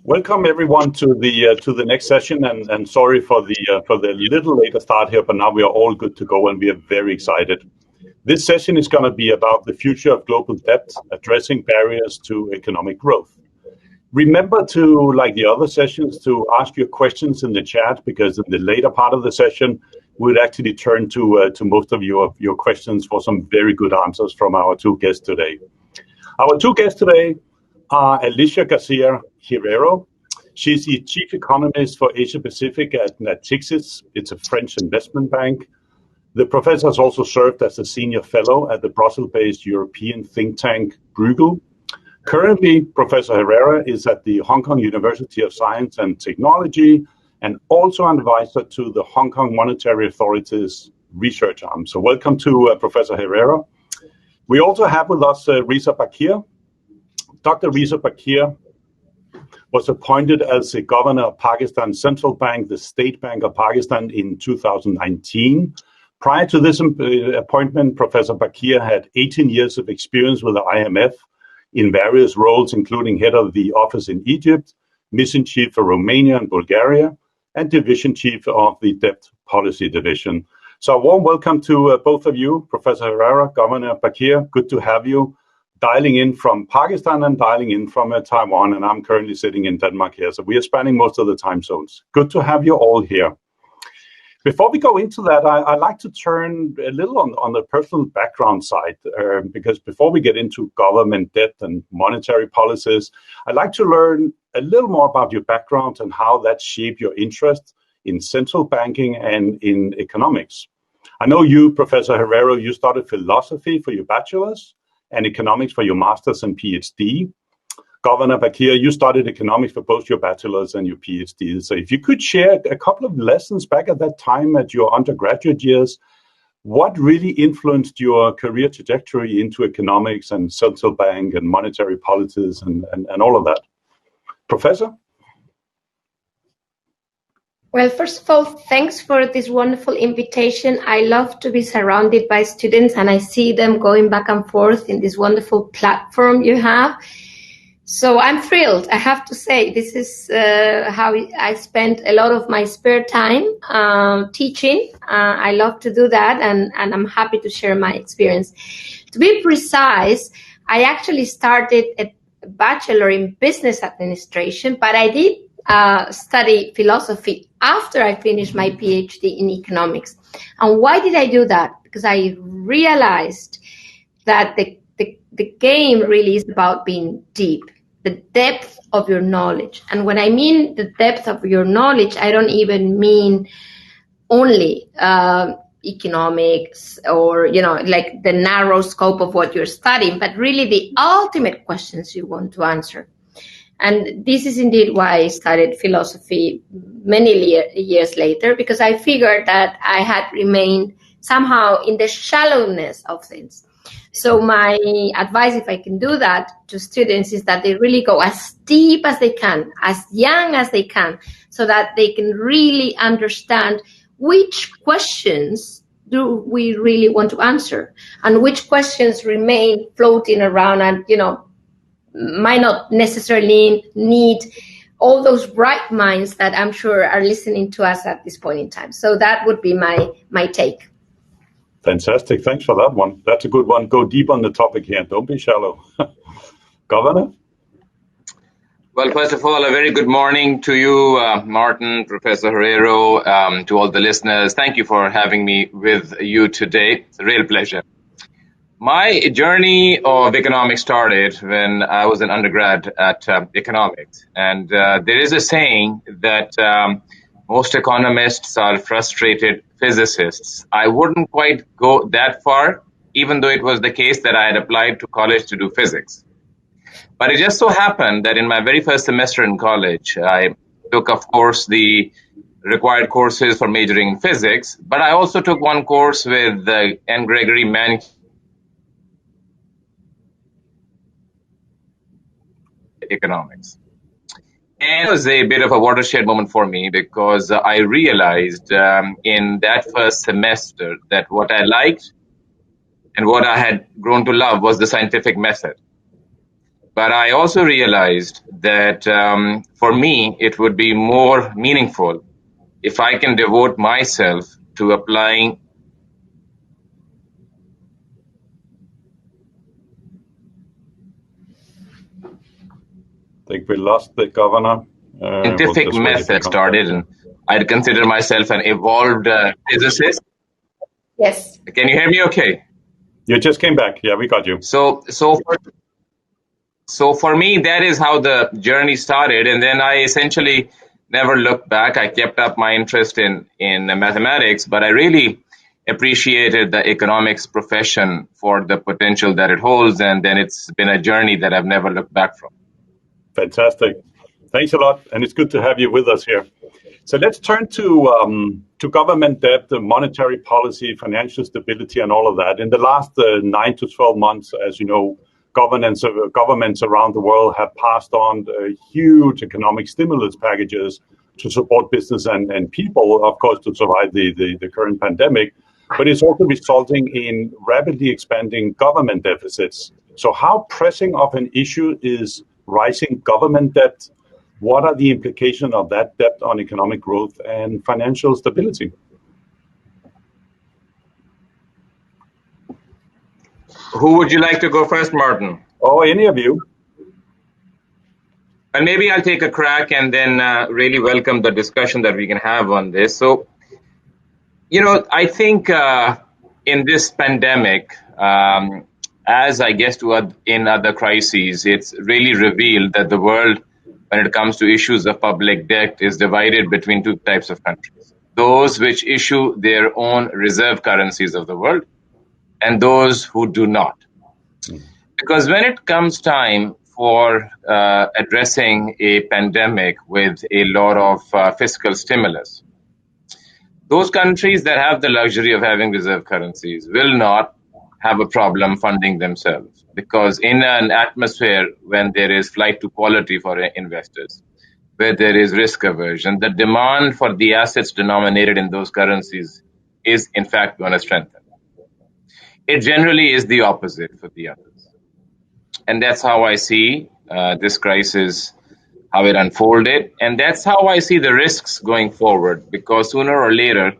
Welcome everyone to the next session, and sorry for the little later start here, but now we are all good to go and we are very excited. This session is going to be about the future of global debt, addressing barriers to economic growth. Remember to, like the other sessions, to ask your questions in the chat, because in the later part of the session, we'll actually turn to most of your questions for some very good answers from our two guests today. Our two guests today are Alicia Garcia Herrero. She's the chief economist for Asia Pacific at Natixis. It's a French investment bank. The professor has also served as a senior fellow at the Brussels-based European think tank Bruegel. Currently, Professor Herrera is at the Hong Kong University of Science and Technology and also an advisor to the Hong Kong Monetary Authority's research arm. So welcome to Professor Herrera. We also have with us Reza Bakir. Dr. Reza Bakir was appointed as the governor of Pakistan Central Bank, the State Bank of Pakistan, in 2019. Prior to this appointment, Professor Bakir had 18 years of experience with the IMF in various roles, including head of the office in Egypt, mission chief for Romania and Bulgaria, and division chief of the debt policy division. So a warm welcome to both of you, Professor Herrera, Governor Bakir. Good to have you. Dialing in from Pakistan and dialing in from Taiwan, and I'm currently sitting in Denmark here, so we are spanning most of the time zones. Good to have you all here. Before we go into that, I'd like to turn a little on the personal background side, because before we get into government debt and monetary policies, I'd like to learn a little more about your background and how that shaped your interest in central banking and in economics. I know you, Professor Herrero, you started philosophy for your bachelor's and economics for your master's and PhD. Governor Bakir, you studied economics for both your bachelor's and your PhD. So if you could share a couple of lessons back at that time at your undergraduate years, what really influenced your career trajectory into economics and central bank and monetary policies and all of that? Professor? Well, first of all, thanks for this wonderful invitation. I love to be surrounded by students and I see them going back and forth in this wonderful platform you have. So I'm thrilled. I have to say, this is how I spend a lot of my spare time teaching. I love to do that, and I'm happy to share my experience. To be precise, I actually started a bachelor in business administration, but I did study philosophy after I finished my PhD in economics. And why did I do that? Because I realized that the game really is about being deep, the depth of your knowledge. And when I mean the depth of your knowledge, I don't even mean only economics or, like the narrow scope of what you're studying, but really the ultimate questions you want to answer. And this is indeed why I studied philosophy many years later, because I figured that I had remained somehow in the shallowness of things. So my advice, if I can do that to students, is that they really go as deep as they can, as young as they can, so that they can really understand which questions do we really want to answer and which questions remain floating around and, might not necessarily need all those bright minds that I'm sure are listening to us at this point in time. So that would be my take. Fantastic. Thanks for that one. That's a good one. Go deep on the topic here. Don't be shallow. Governor? Well, first of all, a very good morning to you, Martin, Professor Herrero, to all the listeners. Thank you for having me with you today. It's a real pleasure. My journey of economics started when I was an undergrad at economics. And there is a saying that most economists are frustrated physicists. I wouldn't quite go that far, even though it was the case that I had applied to college to do physics. But it just so happened that in my very first semester in college, I took, of course, the required courses for majoring in physics, but I also took one course with N. Gregory Mann economics. And it was a bit of a watershed moment for me because I realized in that first semester that what I liked and what I had grown to love was the scientific method. But I also realized that for me, it would be more meaningful if I can devote myself to applying. I think we lost the governor. Scientific method started, and I'd consider myself an evolved physicist. Yes. Can you hear me okay? You just came back. Yeah, we got you. So for me, that is how the journey started. And then I essentially never looked back. I kept up my interest in mathematics, but I really appreciated the economics profession for the potential that it holds. And then it's been a journey that I've never looked back from. Fantastic. Thanks a lot. And it's good to have you with us here. So let's turn to government debt, monetary policy, financial stability, and all of that. In the last 9 to 12 months, as you know, governments around the world have passed on huge economic stimulus packages to support business and people, of course, to survive the current pandemic. But it's also resulting in rapidly expanding government deficits. So how pressing of an issue is rising government debt? What are the implications of that debt on economic growth and financial stability? Who would you like to go first, Martin? Oh, any of you. And maybe I'll take a crack and then really welcome the discussion that we can have on this. So, I think in this pandemic, as I guess in other crises, it's really revealed that the world, when it comes to issues of public debt, is divided between two types of countries. Those which issue their own reserve currencies of the world and those who do not. Because when it comes time for addressing a pandemic with a lot of fiscal stimulus, those countries that have the luxury of having reserve currencies will not have a problem funding themselves, because in an atmosphere when there is flight to quality for investors, where there is risk aversion, the demand for the assets denominated in those currencies is in fact going to strengthen. It generally is the opposite for the others. And that's how I see this crisis, how it unfolded. And that's how I see the risks going forward, because sooner or later,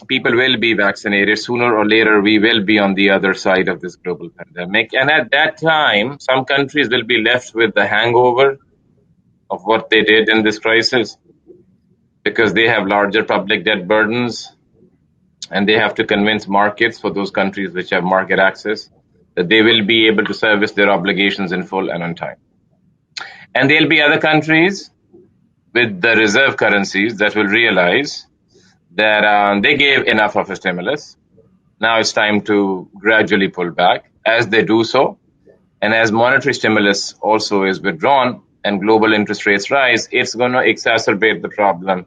people will be vaccinated. Sooner or later, we will be on the other side of this global pandemic. And at that time, some countries will be left with the hangover of what they did in this crisis, because they have larger public debt burdens, and they have to convince markets for those countries which have market access that they will be able to service their obligations in full and on time. And there'll be other countries with the reserve currencies that will realize that they gave enough of a stimulus. Now it's time to gradually pull back. As they do so, and as monetary stimulus also is withdrawn and global interest rates rise, it's going to exacerbate the problem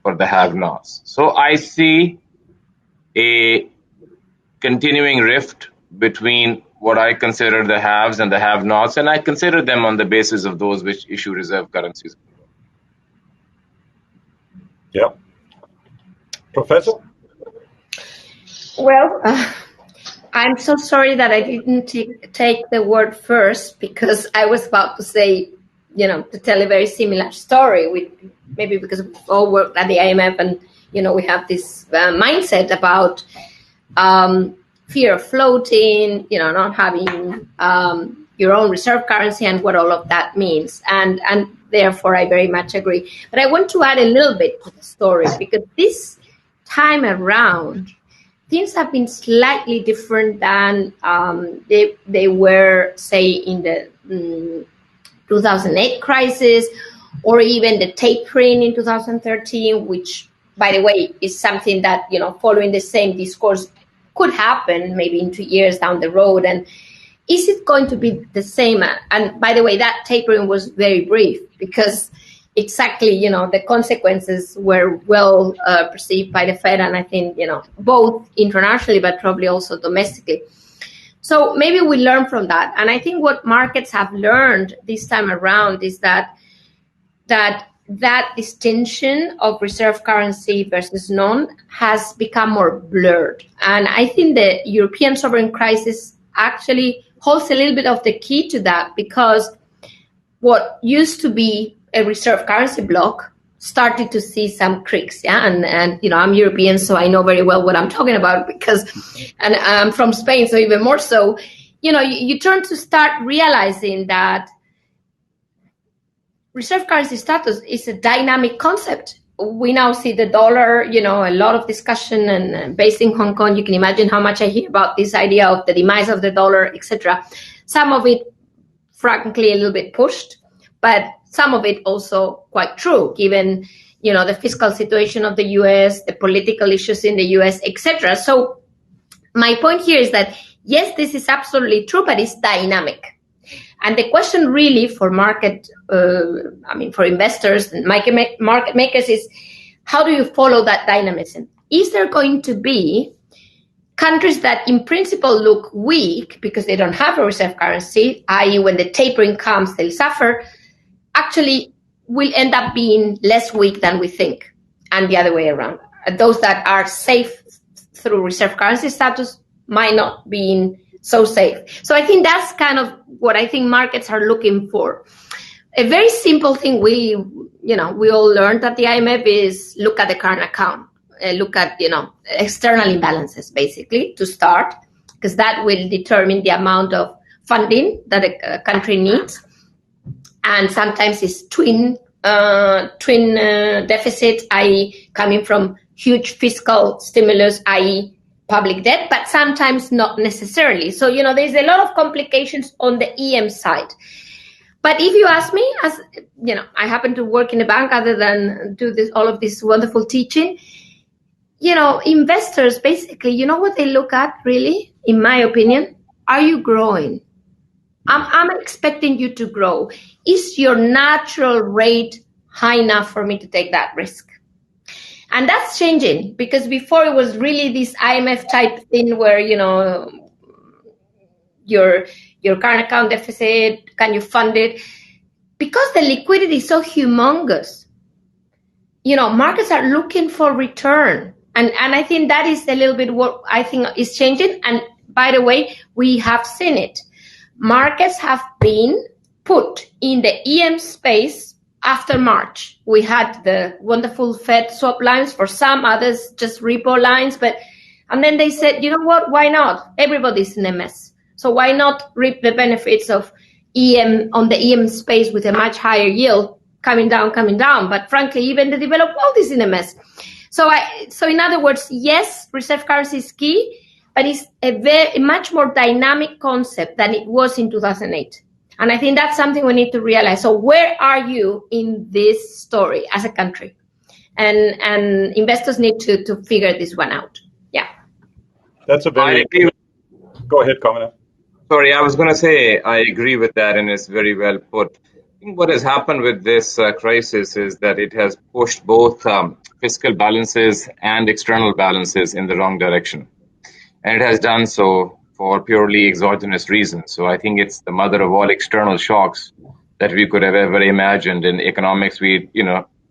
for the have-nots. So I see a continuing rift between what I consider the haves and the have-nots, and I consider them on the basis of those which issue reserve currencies. Yeah. Professor? Well, I'm so sorry that I didn't take the word first, because I was about to say, to tell a very similar story, maybe because we all worked at the IMF and, we have this mindset about fear of floating, not having your own reserve currency and what all of that means. And therefore, I very much agree. But I want to add a little bit to the story, because this time around, things have been slightly different than they were, say, in the 2008 crisis, or even the tapering in 2013, which, by the way, is something that, following the same discourse could happen maybe in 2 years down the road. And is it going to be the same? And by the way, that tapering was very brief, because exactly, the consequences were well perceived by the Fed, and I think, both internationally, but probably also domestically. So maybe we learn from that. And I think what markets have learned this time around is that distinction of reserve currency versus non has become more blurred. And I think the European sovereign crisis actually holds a little bit of the key to that, because what used to be a reserve currency block started to see some creaks. And I'm European, so I know very well what I'm talking about, and I'm from Spain, so even more so. You turn to start realizing that reserve currency status is a dynamic concept. We now see the dollar, a lot of discussion, and based in Hong Kong, you can imagine how much I hear about this idea of the demise of the dollar, etc. Some of it, frankly, a little bit pushed, but some of it also quite true, given, the fiscal situation of the US, the political issues in the US, etc. So my point here is that, yes, this is absolutely true, but it's dynamic. And the question really for for investors and market makers is, how do you follow that dynamism? Is there going to be countries that in principle look weak because they don't have a reserve currency, i.e. when the tapering comes, they'll suffer, actually will end up being less weak than we think, and the other way around? Those that are safe through reserve currency status might not be so safe. So I think that's kind of what I think markets are looking for. A very simple thing we all learned at the IMF is look at the current account, look at, external imbalances, basically, to start, because that will determine the amount of funding that a country needs. And sometimes it's twin deficit, i.e. coming from huge fiscal stimulus, i.e. public debt, but sometimes not necessarily. So, there's a lot of complications on the EM side. But if you ask me, as I happen to work in a bank other than do all of this wonderful teaching, investors basically, what they look at really, in my opinion, are you growing? I'm expecting you to grow. Is your natural rate high enough for me to take that risk? And that's changing, because before it was really this IMF type thing where, your current account deficit, can you fund it? Because the liquidity is so humongous, markets are looking for return. And I think that is a little bit what I think is changing. And by the way, we have seen it. Markets have been put in the EM space after March. We had the wonderful Fed swap lines, for some others just repo lines, and then they said, you know what, why not? Everybody's in a mess. So why not reap the benefits of EM on the EM space with a much higher yield coming down? But frankly, even the developed world is in a mess. So in other words, yes, reserve currency is key, but it's a much more dynamic concept than it was in 2008. And I think that's something we need to realize. So where are you in this story as a country? And investors need to figure this one out. Yeah. That's a very... Go ahead, Kamina. Sorry, I was going to say I agree with that, and it's very well put. I think what has happened with this crisis is that it has pushed both fiscal balances and external balances in the wrong direction. And it has done so for purely exogenous reasons. So I think it's the mother of all external shocks that we could have ever imagined. In economics, we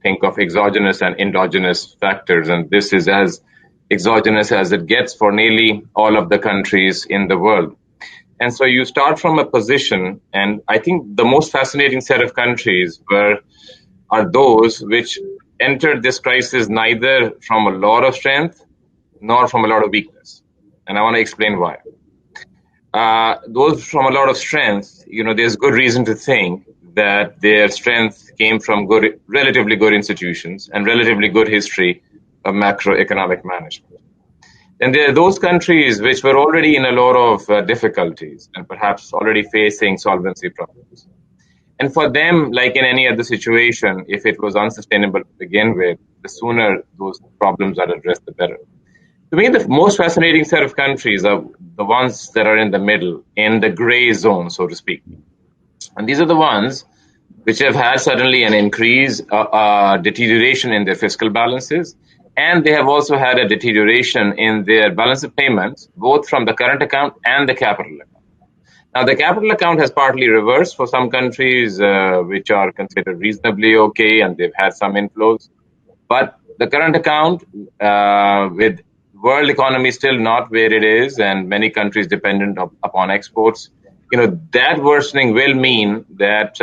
think of exogenous and endogenous factors, and this is as exogenous as it gets for nearly all of the countries in the world. And so you start from a position, and I think the most fascinating set of countries are those which entered this crisis neither from a lot of strength nor from a lot of weakness. And I want to explain why. Those from a lot of strength, there's good reason to think that their strength came from relatively good institutions and relatively good history of macroeconomic management. And there are those countries which were already in a lot of difficulties and perhaps already facing solvency problems. And for them, like in any other situation, if it was unsustainable to begin with, the sooner those problems are addressed, the better. To me, the most fascinating set of countries are the ones that are in the middle, in the gray zone, so to speak. And these are the ones which have had suddenly an increase, deterioration in their fiscal balances, and they have also had a deterioration in their balance of payments, both from the current account and the capital account. Now, the capital account has partly reversed for some countries which are considered reasonably okay, and they've had some inflows. But the current account, with world economy still not where it is, and many countries dependent upon exports, that worsening will mean that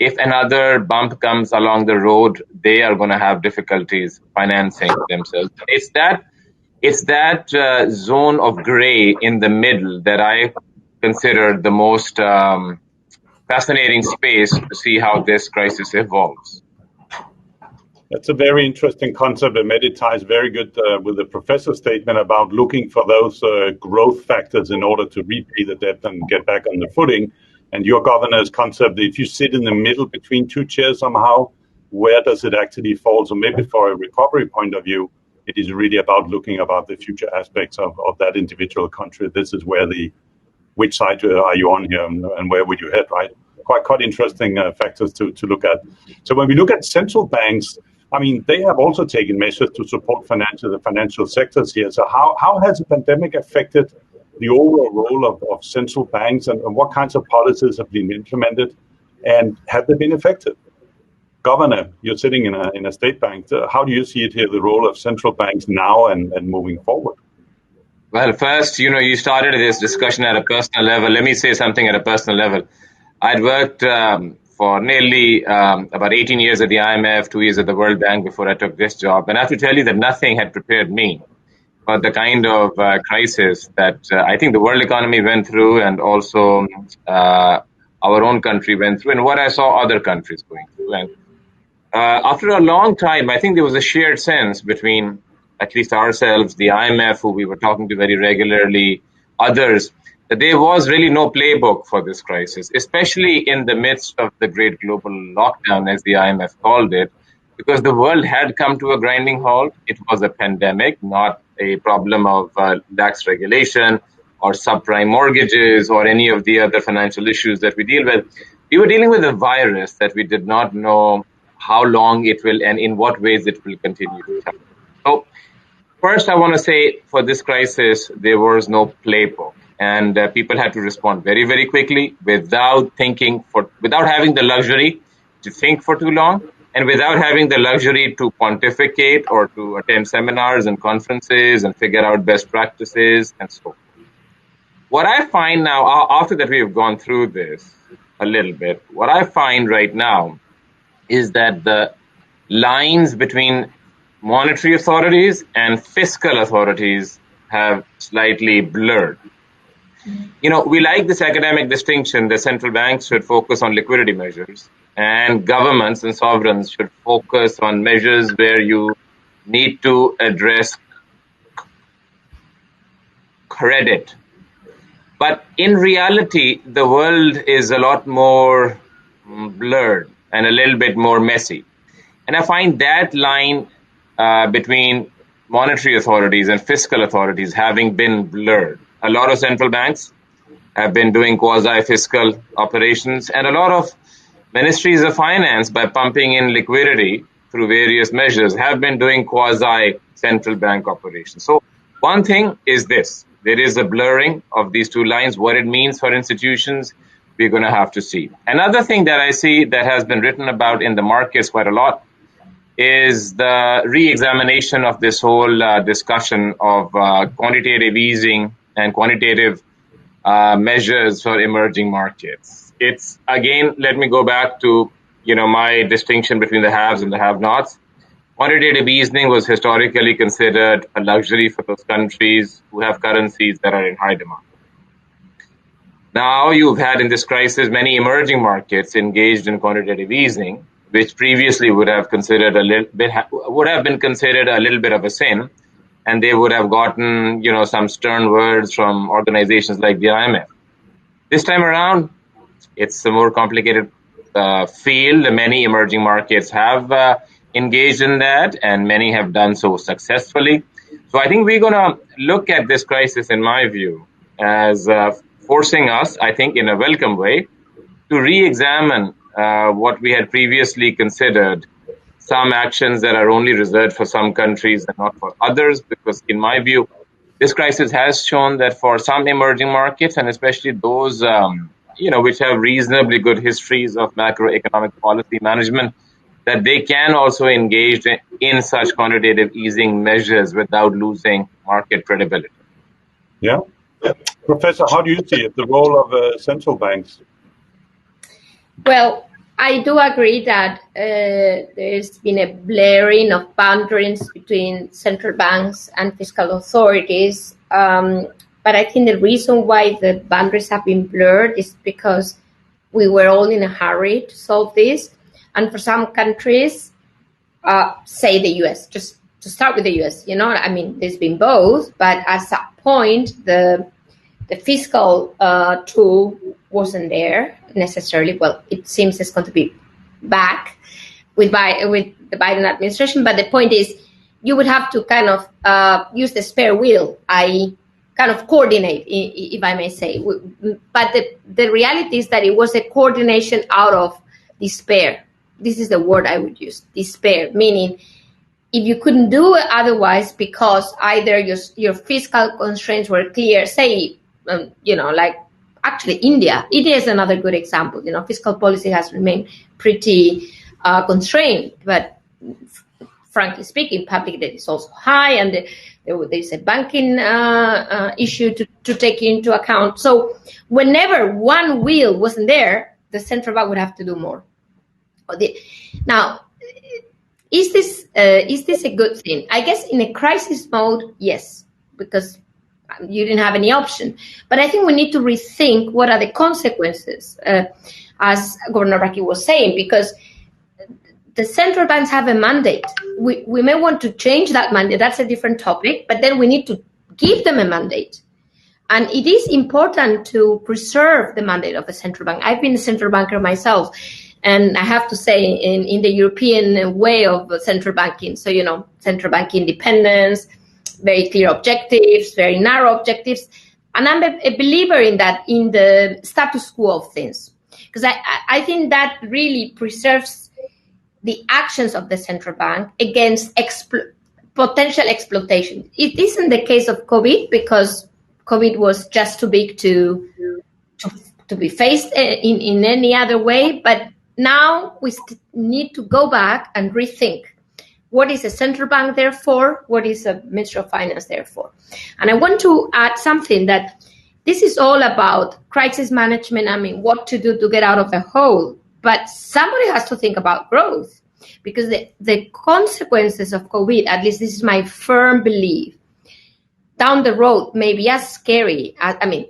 if another bump comes along the road, they are going to have difficulties financing themselves. It's that zone of gray in the middle that I consider the most fascinating space to see how this crisis evolves. That's a very interesting concept, and it ties very good with the professor's statement about looking for those growth factors in order to repay the debt and get back on the footing. And your governor's concept, if you sit in the middle between two chairs somehow, where does it actually fall? So maybe for a recovery point of view, it is really about looking about the future aspects of that individual country. This is where which side are you on here, and where would you head, right? Quite interesting factors to look at. So when we look at central banks, I mean, they have also taken measures to support the financial sectors here. So how has the pandemic affected the overall role of central banks, and what kinds of policies have been implemented, and have they been effective? Governor, you're sitting in a state bank. How do you see it here, the role of central banks now and moving forward? Well, first, you started this discussion at a personal level. Let me say something at a personal level. I'd worked for nearly about 18 years at the IMF, 2 years at the World Bank before I took this job. And I have to tell you that nothing had prepared me for the kind of crisis that I think the world economy went through, and also our own country went through, and what I saw other countries going through. And after a long time, I think there was a shared sense between at least ourselves, the IMF, who we were talking to very regularly, others, that there was really no playbook for this crisis, especially in the midst of the great global lockdown, as the IMF called it, because the world had come to a grinding halt. It was a pandemic, not a problem of lax regulation or subprime mortgages or any of the other financial issues that we deal with. We were dealing with a virus that we did not know how long it will and in what ways it will continue to come. So first, I want to say for this crisis, there was no playbook, and people had to respond very, very quickly without having the luxury to think for too long, and without having the luxury to pontificate or to attend seminars and conferences and figure out best practices and so forth. What I find now, after that we have gone through this a little bit, what I find right now is that the lines between monetary authorities and fiscal authorities have slightly blurred. We like this academic distinction that central banks should focus on liquidity measures and governments and sovereigns should focus on measures where you need to address credit. But in reality, the world is a lot more blurred and a little bit more messy. And I find that line between monetary authorities and fiscal authorities having been blurred. A lot of central banks have been doing quasi-fiscal operations, and a lot of ministries of finance, by pumping in liquidity through various measures, have been doing quasi-central bank operations. So one thing is this: there is a blurring of these two lines. What it means for institutions, we're going to have to see. Another thing that I see that has been written about in the markets quite a lot is the re-examination of this whole discussion of quantitative easing and quantitative measures for emerging markets. It's, again, let me go back to my distinction between the haves and the have-nots. Quantitative easing was historically considered a luxury for those countries who have currencies that are in high demand. Now you've had in this crisis many emerging markets engaged in quantitative easing, which previously would have been considered a little bit of a sin, and they would have gotten some stern words from organizations like the IMF. This time around, it's a more complicated field. Many emerging markets have engaged in that, and many have done so successfully. So I think we're going to look at this crisis, in my view, as forcing us, I think in a welcome way, to re-examine what we had previously considered some actions that are only reserved for some countries and not for others, because in my view, this crisis has shown that for some emerging markets, and especially those which have reasonably good histories of macroeconomic policy management, that they can also engage in such quantitative easing measures without losing market credibility. Yeah. Professor, how do you see it, the role of central banks? Well, I do agree that there's been a blurring of boundaries between central banks and fiscal authorities. But I think the reason why the boundaries have been blurred is because we were all in a hurry to solve this. And for some countries, say the US, just to start with the US, I mean, there's been both, but at some point, the fiscal tool wasn't there necessarily. Well, it seems it's going to be back with the Biden administration. But the point is, you would have to kind of use the spare wheel, i.e. kind of coordinate, if I may say. But the reality is that it was a coordination out of despair. This is the word I would use, despair, meaning if you couldn't do it otherwise because either your fiscal constraints were clear, say, like actually India is another good example. Fiscal policy has remained pretty constrained, but frankly speaking, public debt is also high, and there's a banking issue to take into account. So whenever one wheel wasn't there, the central bank would have to do more. Now, is this a good thing? I guess in a crisis mode, yes, because you didn't have any option. But I think we need to rethink what are the consequences, as Governor Raki was saying, because the central banks have a mandate. We may want to change that mandate. That's a different topic. But then we need to give them a mandate. And it is important to preserve the mandate of a central bank. I've been a central banker myself. And I have to say, in the European way of central banking, so, central bank independence, very clear objectives, very narrow objectives. And I'm a believer in that, in the status quo of things. Because I think that really preserves the actions of the central bank against potential exploitation. It isn't the case of COVID, because COVID was just too big to be faced in any other way. But now we need to go back and rethink. What is a central bank there for? What is a Ministry of Finance there for? And I want to add something, that this is all about crisis management. I mean, what to do to get out of the hole. But somebody has to think about growth, because the consequences of COVID, at least this is my firm belief, down the road may be as scary,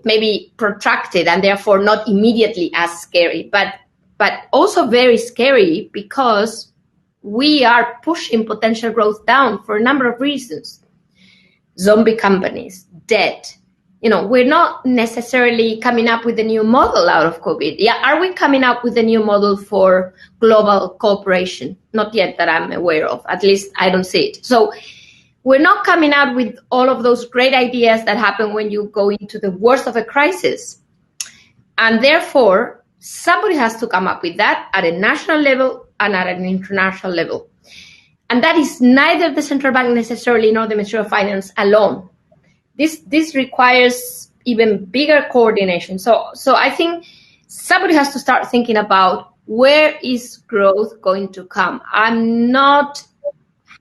maybe protracted and therefore not immediately as scary, but also very scary, because we are pushing potential growth down for a number of reasons. Zombie companies, debt. We're not necessarily coming up with a new model out of COVID. Yeah, are we coming up with a new model for global cooperation? Not yet that I'm aware of. At least I don't see it. So we're not coming out with all of those great ideas that happen when you go into the worst of a crisis. And therefore, somebody has to come up with that at a national level and at an international level. And that is neither the central bank necessarily nor the Ministry of Finance alone. This requires even bigger coordination. So I think somebody has to start thinking about, where is growth going to come? I'm not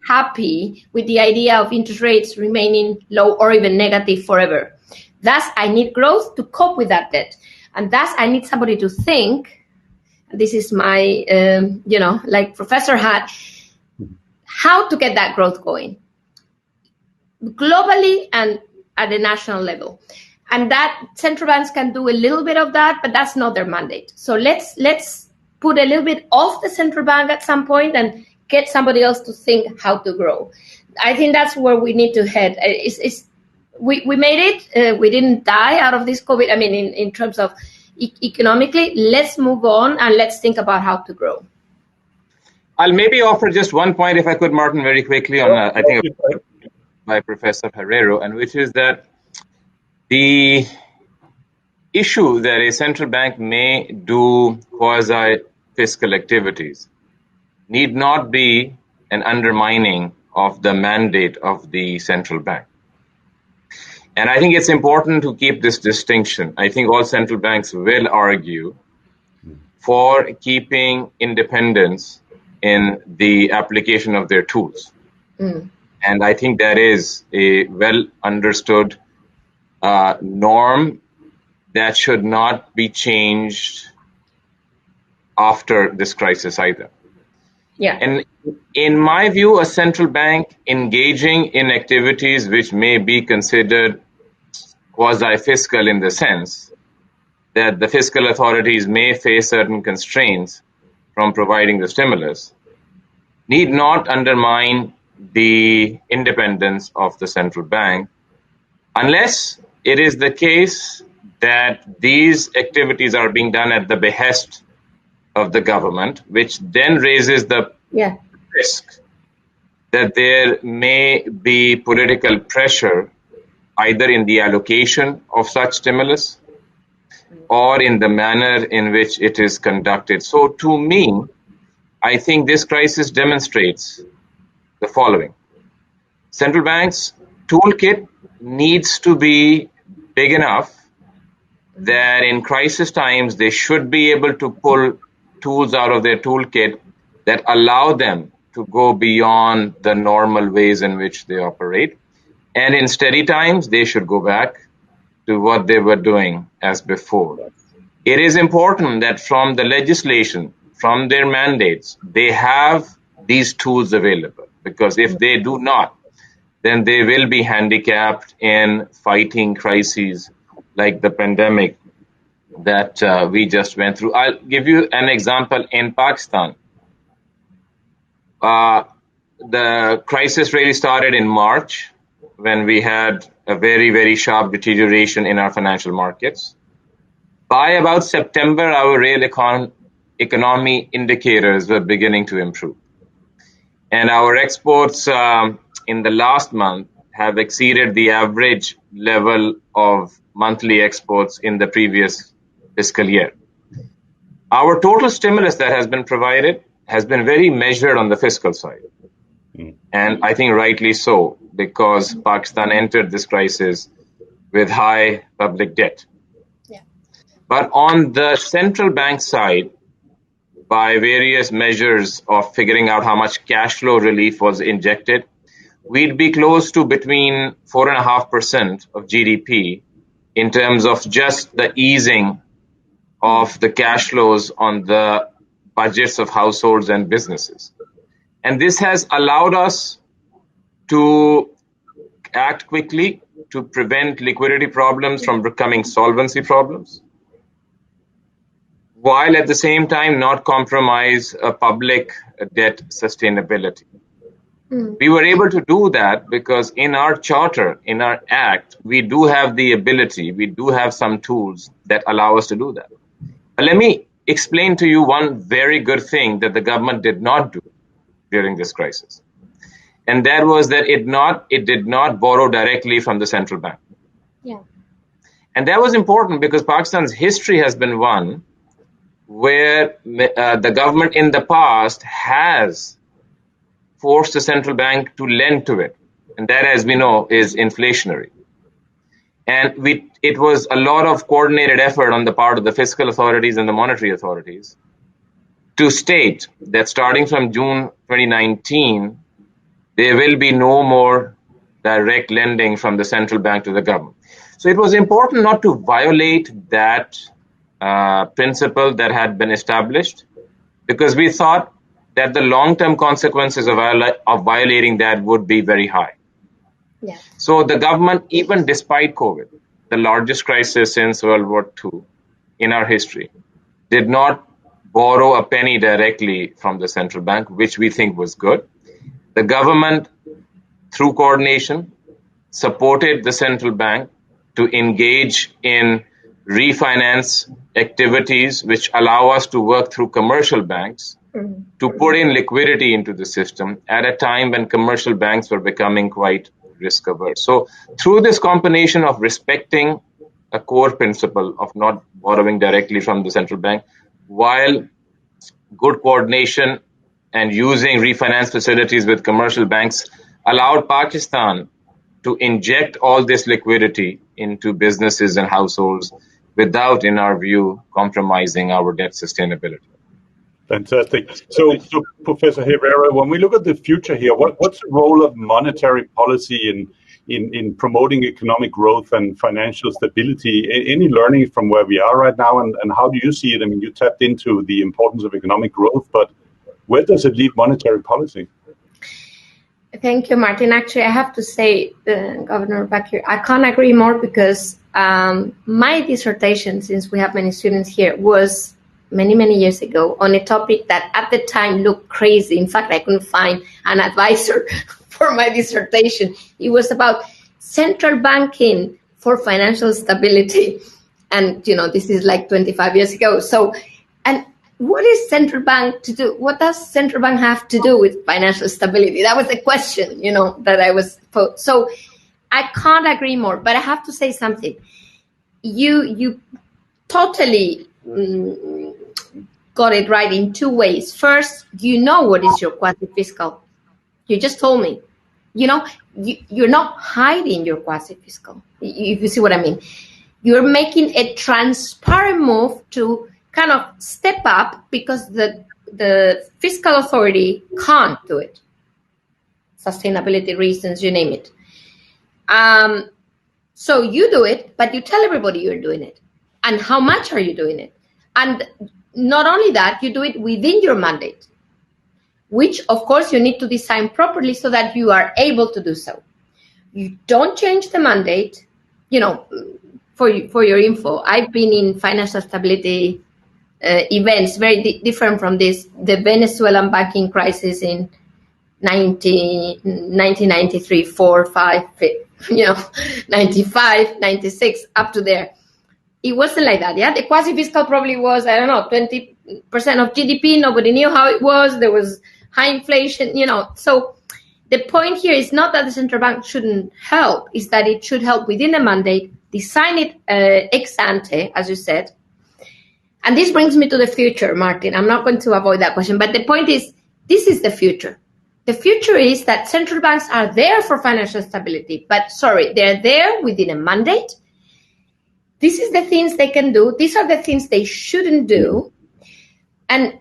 happy with the idea of interest rates remaining low or even negative forever. Thus, I need growth to cope with that debt. And thus, I need somebody to think, this is my, like Professor had, how to get that growth going globally and at the national level. And that central banks can do a little bit of that, but that's not their mandate. So let's put a little bit off the central bank at some point and get somebody else to think how to grow. I think that's where we need to head. We made it. We didn't die out of this COVID. I mean, in terms of economically, let's move on and let's think about how to grow. I'll maybe offer just one point, if I could, Martin, very quickly on, I think, by Professor Herrero, and which is that the issue that a central bank may do quasi-fiscal activities need not be an undermining of the mandate of the central bank. And I think it's important to keep this distinction. I think all central banks will argue for keeping independence in the application of their tools. And I think that is a well understood norm that should not be changed after this crisis either. Yeah. And in my view, a central bank engaging in activities which may be considered quasi-fiscal in the sense that the fiscal authorities may face certain constraints from providing the stimulus need not undermine the independence of the central bank unless it is the case that these activities are being done at the behest of the government, which then raises the risk that there may be political pressure either in the allocation of such stimulus or in the manner in which it is conducted. So to me, I think this crisis demonstrates the following. Central bank's toolkit needs to be big enough that in crisis times they should be able to pull tools out of their toolkit that allow them to go beyond the normal ways in which they operate. And in steady times, they should go back to what they were doing as before. It is important that from the legislation, from their mandates, they have these tools available, because if they do not, then they will be handicapped in fighting crises like the pandemic that we just went through. I'll give you an example. In Pakistan, the crisis really started in March when we had a very, very sharp deterioration in our financial markets. By about September, our real economy indicators were beginning to improve. And our exports in the last month have exceeded the average level of monthly exports in the previous fiscal year. Our total stimulus that has been provided has been very measured on the fiscal side. And I think rightly so, because Pakistan entered this crisis with high public debt. Yeah. But on the central bank side, by various measures of figuring out how much cash flow relief was injected, we'd be close to between 4.5% of GDP in terms of just the easing of the cash flows on the budgets of households and businesses. And this has allowed us to act quickly to prevent liquidity problems from becoming solvency problems, while at the same time not compromise public debt sustainability. We were able to do that because in our charter, in our act, we do have the ability, we do have some tools that allow us to do that. But let me explain to you one very good thing that the government did not do during this crisis. And that was that it did not borrow directly from the central bank. Yeah. And that was important because Pakistan's history has been one where the government in the past has forced the central bank to lend to it. And that, as we know, is inflationary. And it was a lot of coordinated effort on the part of the fiscal authorities and the monetary authorities to state that starting from June 2019, there will be no more direct lending from the central bank to the government. So it was important not to violate that principle that had been established, because we thought that the long-term consequences of violating that would be very high. Yeah. So the government, even despite COVID, the largest crisis since World War II in our history, did not borrow a penny directly from the central bank, which we think was good. The government, through coordination, supported the central bank to engage in refinance activities which allow us to work through commercial banks to put in liquidity into the system at a time when commercial banks were becoming quite risk averse. So through this combination of respecting a core principle of not borrowing directly from the central bank, while good coordination and using refinance facilities with commercial banks allowed Pakistan to inject all this liquidity into businesses and households without, in our view, compromising our debt sustainability. Fantastic. So Professor Herrera, when we look at the future here, what's the role of monetary policy in promoting economic growth and financial stability. Any learning from where we are right now, and how do you see it? I mean, you tapped into the importance of economic growth, but where does it leave monetary policy? Thank you, Martin. Actually, I have to say, Governor back here, I can't agree more, because my dissertation, since we have many students here, was many years ago on a topic that at the time looked crazy. In fact, I couldn't find an advisor for my dissertation. It was about central banking for financial stability. And, this is like 25 years ago. So, and what is central bank to do? What does central bank have to do with financial stability? That was the question, that I was posed. So I can't agree more, but I have to say something. You totally got it right in two ways. First, what is your quasi-fiscal. You just told me. You're not hiding your quasi-fiscal, if you see what I mean. You're making a transparent move to kind of step up, because the fiscal authority can't do it. Sustainability reasons, you name it. So you do it, but you tell everybody you're doing it. And how much are you doing it? And not only that, you do it within your mandate, which of course you need to design properly so that you are able to do so. You don't change the mandate. For your info, I've been in financial stability events very different from this. The Venezuelan banking crisis in 1993, 4, 5, 95, 96, up to there. It wasn't like that. Yeah, the quasi-fiscal probably was, 20% of GDP. Nobody knew how it was. There was high inflation. So the point here is not that the central bank shouldn't help, is that it should help within the mandate, design it ex ante, as you said. And this brings me to the future, Martin. I'm not going to avoid that question, but the point is, this is the future. The future is that central banks are there for financial stability, but they're there within a mandate. This is the things they can do. These are the things they shouldn't do. And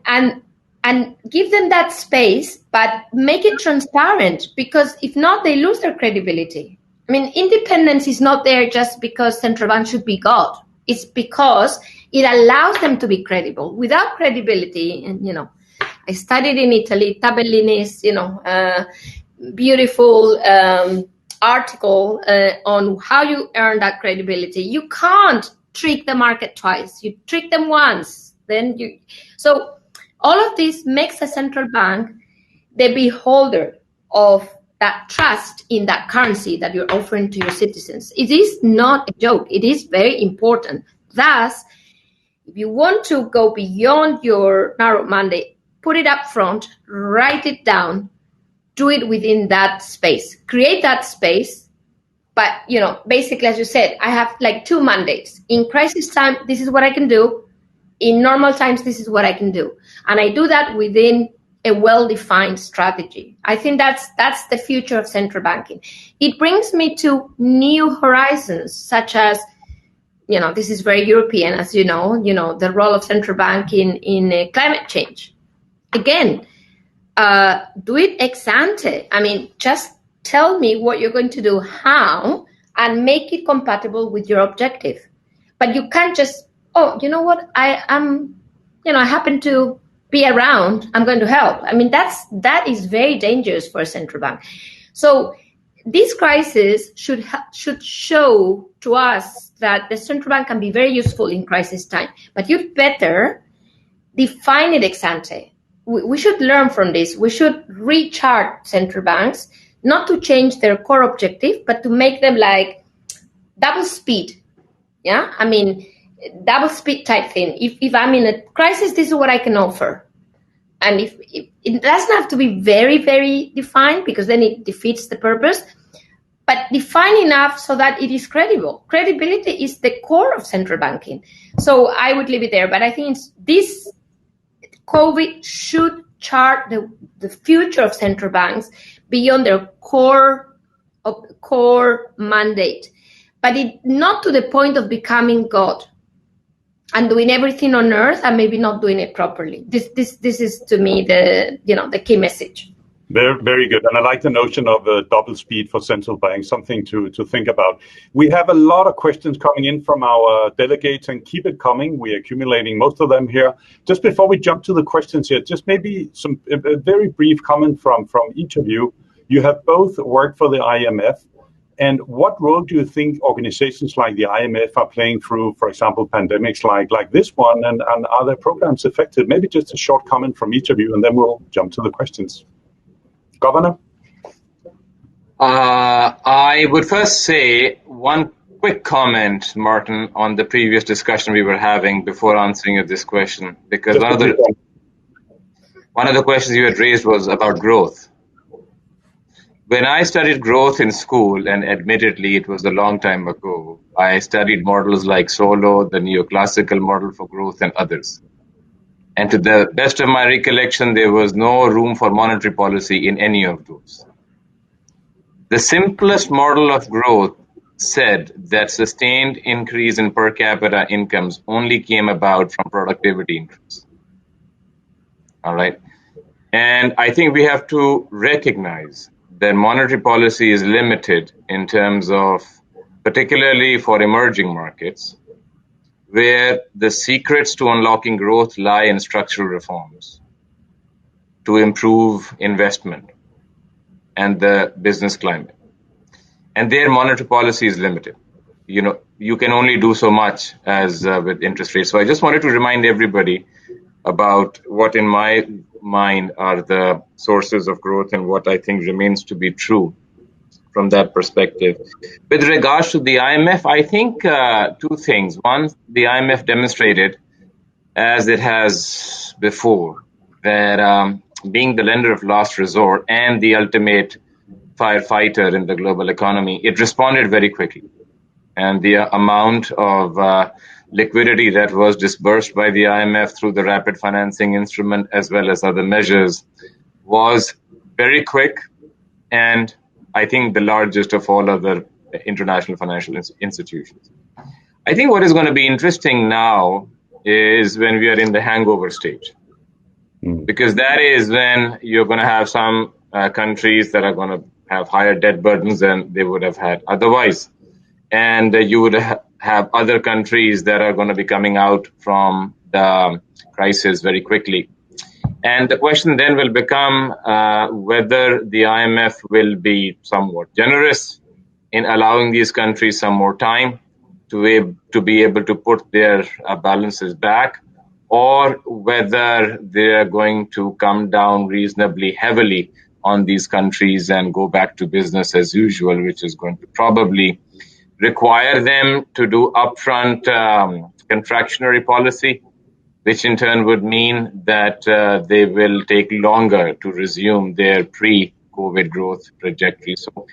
give them that space, but make it transparent, because if not, they lose their credibility. I mean, independence is not there just because central bank should be God. It's because it allows them to be credible. Without credibility, and I studied in Italy, Tabellini's, beautiful article on how you earn that credibility. You can't trick the market twice. You trick them once, then you. So all of this makes a central bank the beholder of that trust in that currency that you're offering to your citizens. It is not a joke. It is very important. Thus, if you want to go beyond your narrow mandate, put it up front, write it down, do it within that space, create that space. But, basically, as you said, I have like 2 mandates. In crisis time, this is what I can do. In normal times, this is what I can do. And I do that within a well-defined strategy. I think that's the future of central banking. It brings me to new horizons, such as, this is very European, as you know, the role of central bank in climate change. Again, do it ex ante. I mean, just tell me what you're going to do, how, and make it compatible with your objective. But you can't just, you know what, I happen to be around, I'm going to help. I mean, that is very dangerous for a central bank. So this crisis should show to us that the central bank can be very useful in crisis time, but you better define it ex ante. We should learn from this. We should recharge central banks, not to change their core objective, but to make them like double speed. Yeah, I mean, double speed type thing. If I'm in a crisis, this is what I can offer. And if it doesn't have to be very, very defined, because then it defeats the purpose, but define enough so that it is credible. Credibility is the core of central banking. So I would leave it there. But I think this COVID should chart the future of central banks beyond their core mandate, but it not to the point of becoming God and doing everything on earth and maybe not doing it properly. This is to me the key message. Very, very good. And I like the notion of double speed for central banks, something to think about. We have a lot of questions coming in from our delegates, and keep it coming. We're accumulating most of them here. Just before we jump to the questions here, just maybe a very brief comment from each of you. You have both worked for the IMF. And what role do you think organizations like the IMF are playing through, for example, pandemics like this one, and are their programs effective? Maybe just a short comment from each of you, and then we'll jump to the questions. Governor? I would first say one quick comment, Martin, on the previous discussion we were having before answering this question, because one of the questions you had raised was about growth. When I studied growth in school, and admittedly it was a long time ago, I studied models like Solow, the neoclassical model for growth, and others. And to the best of my recollection, there was no room for monetary policy in any of those. The simplest model of growth said that sustained increase in per capita incomes only came about from productivity increase. All right. And I think we have to recognize that monetary policy is limited in terms of, particularly for emerging markets, where the secrets to unlocking growth lie in structural reforms to improve investment and the business climate. And their monetary policy is limited. You can only do so much as with interest rates. So I just wanted to remind everybody about what in my mind are the sources of growth and what I think remains to be true from that perspective. With regards to the IMF, I think two things. One, the IMF demonstrated, as it has before, that being the lender of last resort and the ultimate firefighter in the global economy, it responded very quickly. And the amount of liquidity that was disbursed by the IMF through the rapid financing instrument as well as other measures was very quick, and I think the largest of all other international financial institutions. I think what is going to be interesting now is when we are in the hangover stage, because that is when you're going to have some countries that are going to have higher debt burdens than they would have had otherwise. And you would have other countries that are going to be coming out from the crisis very quickly. And the question then will become whether the IMF will be somewhat generous in allowing these countries some more time to be able to put their balances back, or whether they are going to come down reasonably heavily on these countries and go back to business as usual, which is going to probably require them to do upfront contractionary policy, which in turn would mean that they will take longer to resume their pre-COVID growth trajectory. So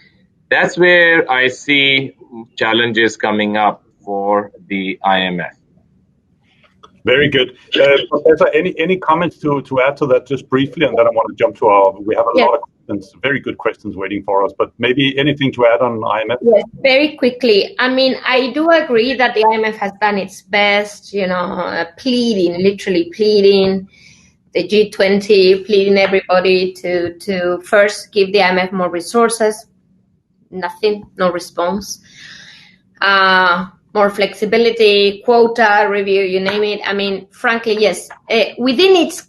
that's where I see challenges coming up for the IMF. Very good. Professor, any comments to add to that just briefly, and then I want to jump to we have a lot of questions, very good questions waiting for us, but maybe anything to add on IMF? Yes, very quickly. I mean, I do agree that the IMF has done its best, literally pleading, the G20, pleading everybody to first give the IMF more resources. Nothing, no response. More flexibility, quota review, you name it. I mean, frankly, yes. Within its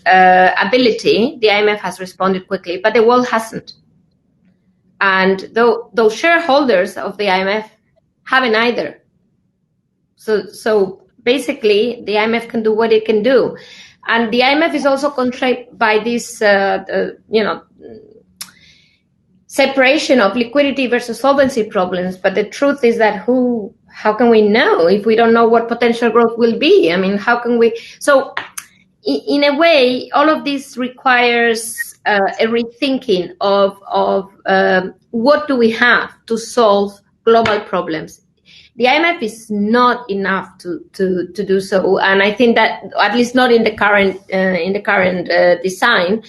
ability, the IMF has responded quickly, but the world hasn't. And those shareholders of the IMF haven't either. So basically, the IMF can do what it can do, and the IMF is also constrained by this, separation of liquidity versus solvency problems. But the truth is that how can we know if we don't know what potential growth will be? I mean, how can we? So in a way, all of this requires a rethinking of what do we have to solve global problems. The IMF is not enough to do so, and I think that at least not in the current design.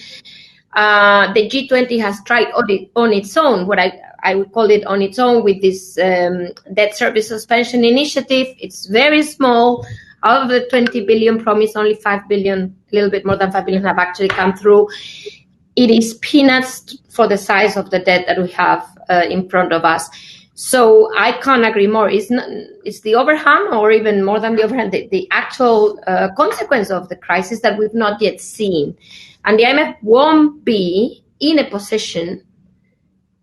The G20 has tried on its own, what I would call it on its own, with this debt service suspension initiative. It's very small. Out of the 20 billion promised, only 5 billion, a little bit more than 5 billion have actually come through. It is peanuts for the size of the debt that we have in front of us. So I can't agree more. It's the overhang, or even more than the overhang, the actual consequence of the crisis that we've not yet seen. And the IMF won't be in a position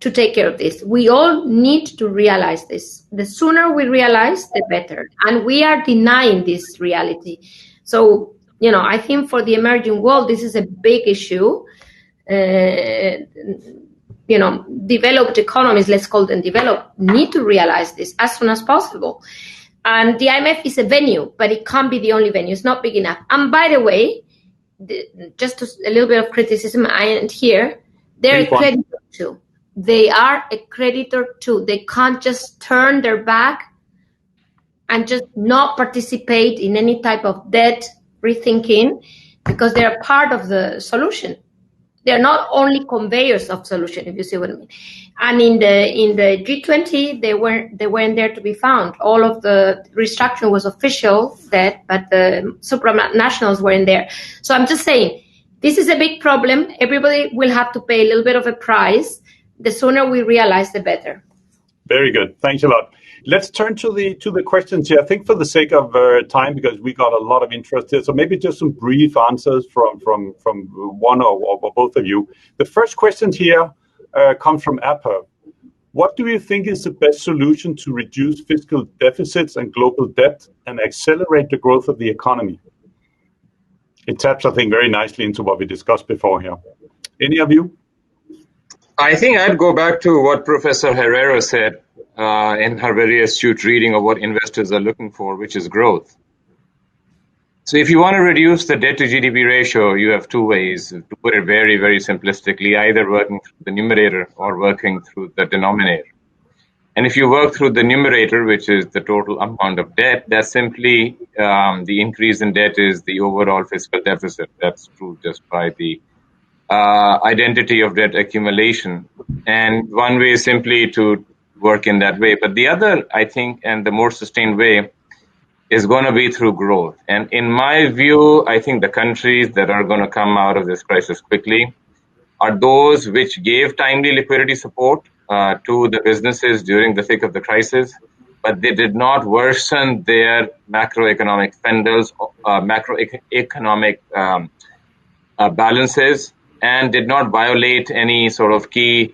to take care of this. We all need to realize this. The sooner we realize, the better. And we are denying this reality. So, I think for the emerging world, this is a big issue. Developed economies, let's call them developed, need to realize this as soon as possible. And the IMF is a venue, but it can't be the only venue. It's not big enough. And by the way, just a little bit of criticism I end here, they're a creditor too. They are a creditor too. They can't just turn their back and just not participate in any type of debt rethinking, because they're part of the solution. They're not only conveyors of solution, if you see what I mean. And in the G20, they weren't there to be found. All of the restructuring was official debt, but the supranationals weren't there. So I'm just saying, this is a big problem. Everybody will have to pay a little bit of a price. The sooner we realize, the better. Very good. Thanks a lot. Let's turn to the questions here. I think for the sake of time, because we got a lot of interest here, so maybe just some brief answers from one or both of you. The first question here comes from HPAIR. What do you think is the best solution to reduce fiscal deficits and global debt and accelerate the growth of the economy? It taps, I think, very nicely into what we discussed before here. Any of you? I think I'd go back to what Professor Herrero said in her very astute reading of what investors are looking for, which is growth. So if you want to reduce the debt to GDP ratio, you have two ways, to put it very, very simplistically, either working through the numerator or working through the denominator. And if you work through the numerator, which is the total amount of debt, that's simply the increase in debt is the overall fiscal deficit. That's true just by the identity of debt accumulation. And one way is simply to work in that way. But the other, I think, and the more sustained way is going to be through growth. And in my view, I think the countries that are going to come out of this crisis quickly are those which gave timely liquidity support to the businesses during the thick of the crisis, but they did not worsen their macroeconomic spenders, macroeconomic balances, and did not violate any sort of key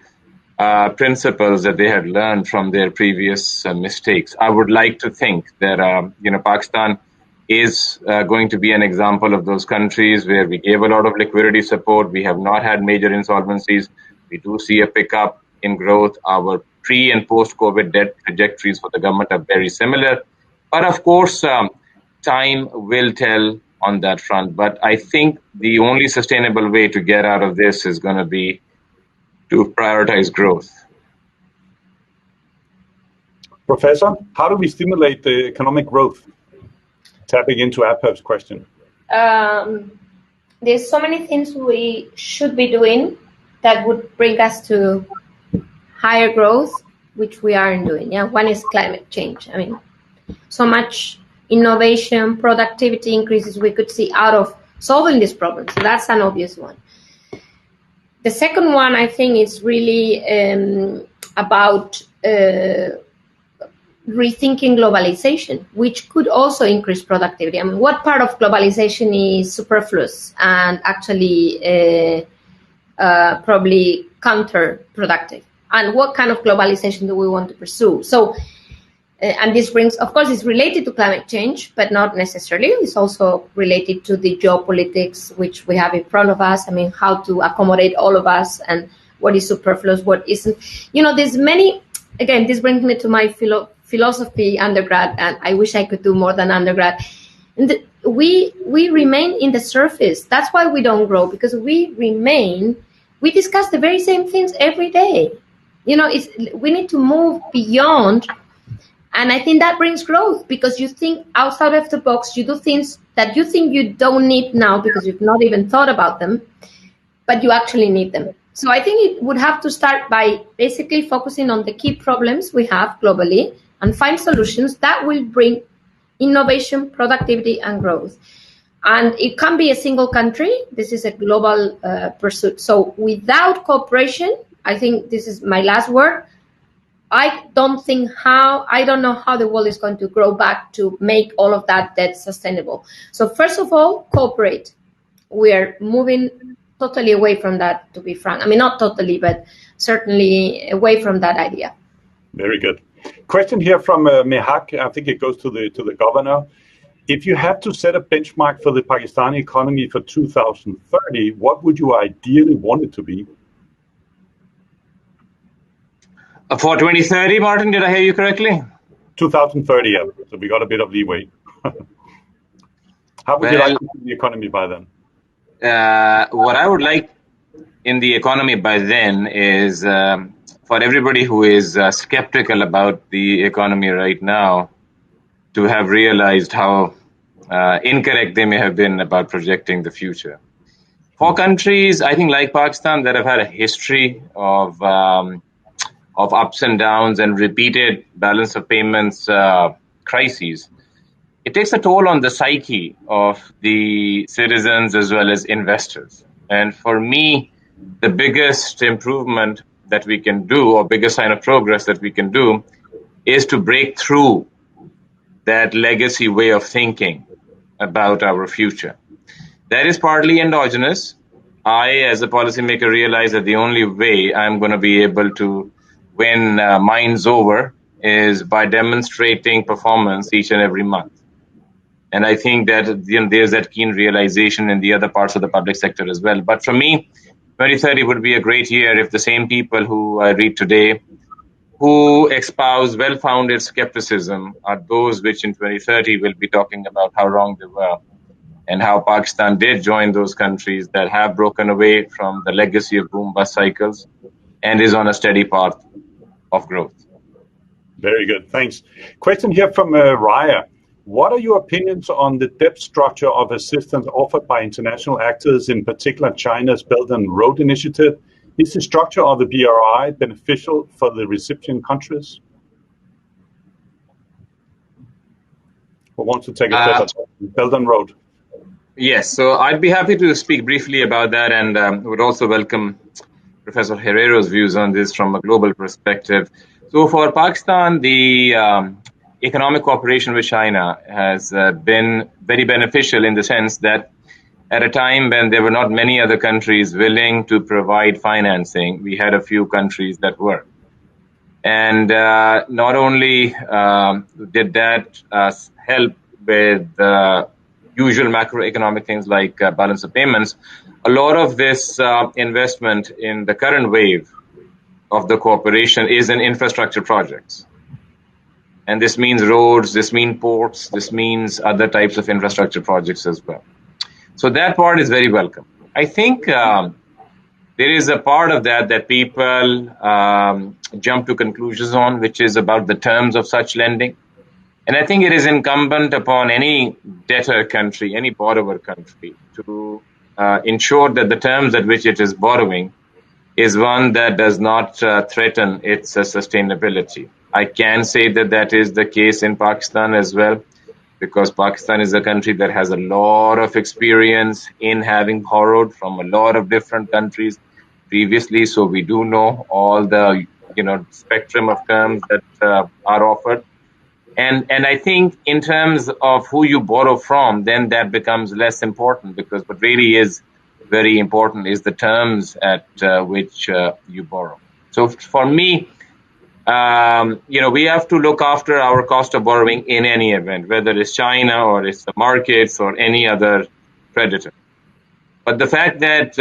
principles that they had learned from their previous mistakes. I would like to think that Pakistan is going to be an example of those countries where we gave a lot of liquidity support. We have not had major insolvencies. We do see a pickup in growth. Our pre- and post-COVID debt trajectories for the government are very similar. But of course, time will tell on that front. But I think the only sustainable way to get out of this is going to be to prioritize growth. Professor, how do we stimulate the economic growth? Tapping into HPAIR's question. There's so many things we should be doing that would bring us to higher growth, which we aren't doing. Yeah, one is climate change. I mean, so much innovation, productivity increases we could see out of solving this problem. So that's an obvious one. The second one, I think, is really about rethinking globalization, which could also increase productivity. I mean, what part of globalization is superfluous and actually probably counterproductive? And what kind of globalization do we want to pursue? So, and this brings, of course, it's related to climate change, but not necessarily. It's also related to the geopolitics which we have in front of us. I mean, how to accommodate all of us and what is superfluous, what isn't. There's many, again, this brings me to my philosophy undergrad, and I wish I could do more than undergrad. And we remain in the surface. That's why we don't grow, because we discuss the very same things every day. We need to move beyond. And I think that brings growth, because you think outside of the box, you do things that you think you don't need now because you've not even thought about them, but you actually need them. So I think it would have to start by basically focusing on the key problems we have globally and find solutions that will bring innovation, productivity, and growth. And it can be a single country. This is a global pursuit. So without cooperation, I think this is my last word, I don't know how the world is going to grow back to make all of that debt sustainable. So first of all, cooperate. We're moving totally away from that, to be frank. I mean, not totally, but certainly away from that idea. Very good. Question here from Mehak. I think it goes to the governor. If you had to set a benchmark for the Pakistani economy for 2030, what would you ideally want it to be? For 2030, Martin, did I hear you correctly? 2030, yeah. So we got a bit of leeway. How would you like to see the economy by then? What I would like in the economy by then is for everybody who is skeptical about the economy right now to have realized how incorrect they may have been about projecting the future. For countries, I think like Pakistan, that have had a history of ups and downs and repeated balance of payments crises, it takes a toll on the psyche of the citizens as well as investors. And for me, the biggest improvement that we can do, or biggest sign of progress that we can do, is to break through that legacy way of thinking about our future. That is partly endogenous. I, as a policymaker, realize that the only way I'm going to be able to win minds over is by demonstrating performance each and every month. And I think that there's that keen realization in the other parts of the public sector as well. But for me, 2030 would be a great year if the same people who I read today, who espouse well-founded skepticism, are those which in 2030 will be talking about how wrong they were and how Pakistan did join those countries that have broken away from the legacy of boom-bust cycles and is on a steady path of growth. Very good, thanks. Question here from Raya. What are your opinions on the debt structure of assistance offered by international actors, in particular China's Belt and Road Initiative? Is the structure of the BRI beneficial for the recipient countries? Who wants to take a step at Belt and Road? Yes, so I'd be happy to speak briefly about that, and would also welcome Professor Herrero's views on this from a global perspective. So for Pakistan, the economic cooperation with China has been very beneficial in the sense that at a time when there were not many other countries willing to provide financing, we had a few countries that were. And not only did that help with usual macroeconomic things like balance of payments, a lot of this investment in the current wave of the cooperation is in infrastructure projects. And this means roads, this means ports, this means other types of infrastructure projects as well. So that part is very welcome. I think there is a part of that people jump to conclusions on, which is about the terms of such lending. And I think it is incumbent upon any debtor country, any borrower country, to ensure that the terms at which it is borrowing is one that does not threaten its sustainability. I can say that is the case in Pakistan as well, because Pakistan is a country that has a lot of experience in having borrowed from a lot of different countries previously. So we do know all the spectrum of terms that are offered. And I think in terms of who you borrow from, then that becomes less important, because what really is very important is the terms at which you borrow. So for me, we have to look after our cost of borrowing in any event, whether it's China or it's the markets or any other creditor. But the fact that,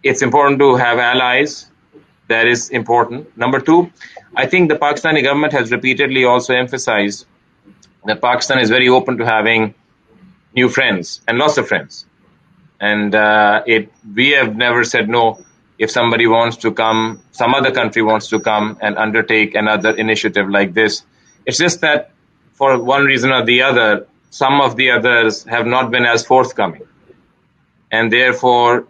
it's important to have allies, that is important. Number two, I think the Pakistani government has repeatedly also emphasized that Pakistan is very open to having new friends and lots of friends. And we have never said no if somebody wants to come, some other country wants to come and undertake another initiative like this. It's just that for one reason or the other, some of the others have not been as forthcoming. And therefore,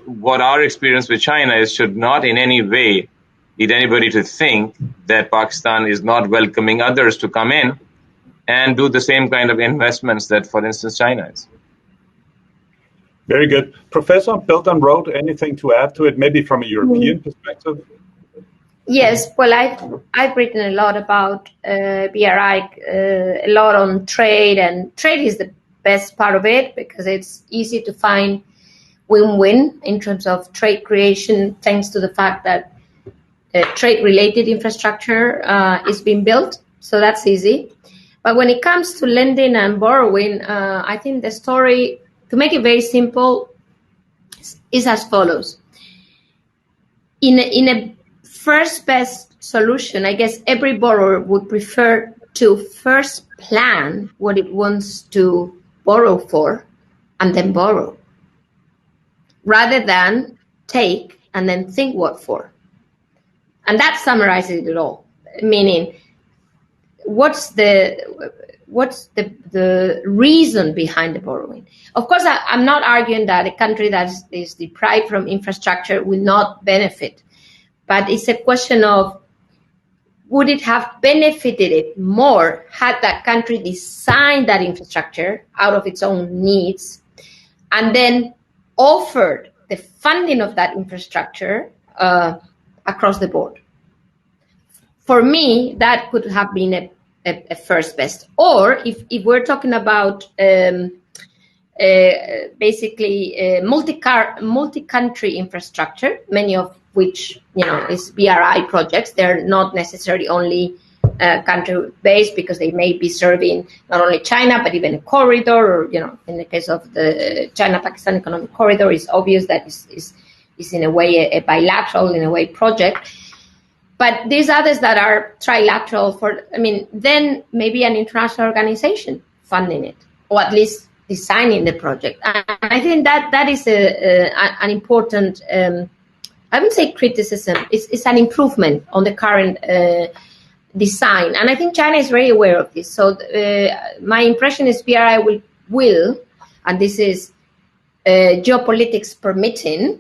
what our experience with China is should not in any way lead anybody to think that Pakistan is not welcoming others to come in and do the same kind of investments that, for instance, China is. Very good. Professor Belton Road, anything to add to it, maybe from a European perspective? Yes, well, I've written a lot about BRI, a lot on trade, and trade is the best part of it because it's easy to find win-win in terms of trade creation, thanks to the fact that trade-related infrastructure is being built, so that's easy. But when it comes to lending and borrowing, I think the story, to make it very simple, is as follows. In a first best solution, I guess every borrower would prefer to first plan what it wants to borrow for and then borrow, rather than take and then think what for. And that summarizes it all, meaning what's the reason behind the borrowing. Of course, I'm not arguing that a country that is deprived from infrastructure will not benefit. But it's a question of, would it have benefited it more had that country designed that infrastructure out of its own needs and then offered the funding of that infrastructure across the board? For me, that could have been a first best. Or if we're talking about basically multi-country infrastructure, many of which is BRI projects. They're not necessarily only country-based because they may be serving not only China but even a corridor. Or in the case of the China-Pakistan Economic Corridor, it's obvious that is in a way a bilateral, in a way, project. But these others that are trilateral, then maybe an international organization funding it, or at least designing the project. And I think that is an important. I would say criticism. It's an improvement on the current design. And I think China is very aware of this. So my impression is BRI will, and this is geopolitics permitting,